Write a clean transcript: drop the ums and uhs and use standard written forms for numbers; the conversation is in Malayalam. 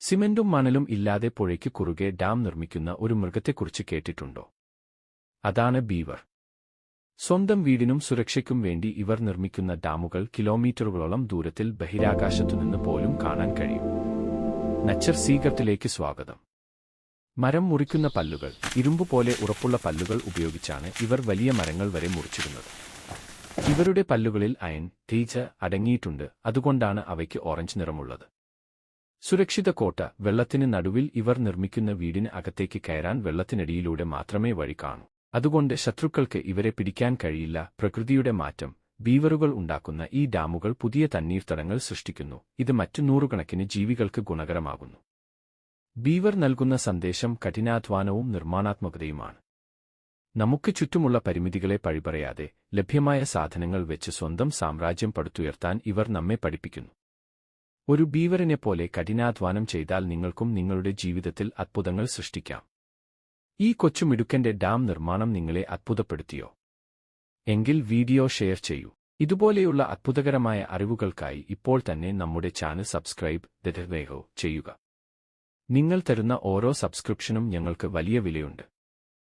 സിമന്റും മണലും ഇല്ലാതെ പുഴയ്ക്ക് കുറുകെ ഡാം നിർമ്മിക്കുന്ന ഒരു മൃഗത്തെക്കുറിച്ച് കേട്ടിട്ടുണ്ടോ? അതാണ് ബീവർ. സ്വന്തം വീടിനും സുരക്ഷയ്ക്കും വേണ്ടി ഇവർ നിർമ്മിക്കുന്ന ഡാമുകൾ കിലോമീറ്ററുകളോളം ദൂരത്തിൽ ബഹിരാകാശത്തുനിന്ന് പോലും കാണാൻ കഴിയും. നച്ചർ സീക്രട്ടിലേക്ക് സ്വാഗതം. മരം മുറിക്കുന്ന പല്ലുകൾ. ഇരുമ്പ് പോലെ ഉറപ്പുള്ള പല്ലുകൾ ഉപയോഗിച്ചാണ് ഇവർ വലിയ മരങ്ങൾ വരെ മുറിച്ചിരുന്നത്. ഇവരുടെ പല്ലുകളിൽ അയൺ, തീജ അടങ്ങിയിട്ടുണ്ട്, അതുകൊണ്ടാണ് അവയ്ക്ക് ഓറഞ്ച് നിറമുള്ളത്. സുരക്ഷിത കോട്ട. വെള്ളത്തിന് നടുവിൽ ഇവർ നിർമ്മിക്കുന്ന വീടിന് അകത്തേക്ക് കയറാൻ വെള്ളത്തിനടിയിലൂടെ മാത്രമേ വഴി കാണൂ. അതുകൊണ്ട് ശത്രുക്കൾക്ക് ഇവരെ പിടിക്കാൻ കഴിയില്ല. പ്രകൃതിയുടെ മാറ്റം. ബീവറുകൾ ഉണ്ടാക്കുന്ന ഈ ഡാമുകൾ പുതിയ തണ്ണീർത്തടങ്ങൾ സൃഷ്ടിക്കുന്നു. ഇത് മറ്റു നൂറുകണക്കിന് ജീവികൾക്ക് ഗുണകരമാകുന്നു. ബീവർ നൽകുന്ന സന്ദേശം കഠിനാധ്വാനവും നിർമ്മാണാത്മകതയുമാണ്. നമുക്ക് ചുറ്റുമുള്ള പരിമിതികളെ പഴിപറയാതെ ലഭ്യമായ സാധനങ്ങൾ വെച്ച് സ്വന്തം സാമ്രാജ്യം പടുത്തുയർത്താൻ ഇവർ നമ്മെ പഠിപ്പിക്കുന്നു. ഒരു ബീവറിനെപ്പോലെ കഠിനാധ്വാനം ചെയ്താൽ നിങ്ങൾക്കും നിങ്ങളുടെ ജീവിതത്തിൽ അത്ഭുതങ്ങൾ സൃഷ്ടിക്കാം. ഈ കൊച്ചുമിടുക്കന്റെ ഡാം നിർമ്മാണം നിങ്ങളെ അത്ഭുതപ്പെടുത്തിയോ? എങ്കിൽ വീഡിയോ ഷെയർ ചെയ്യൂ. ഇതുപോലെയുള്ള അത്ഭുതകരമായ അറിവുകൾക്കായി ഇപ്പോൾ തന്നെ നമ്മുടെ ചാനൽ സബ്സ്ക്രൈബ് ചെയ്യുക. നിങ്ങൾ തരുന്ന ഓരോ സബ്സ്ക്രിപ്ഷനും ഞങ്ങൾക്ക് വലിയ വിലയുണ്ട്.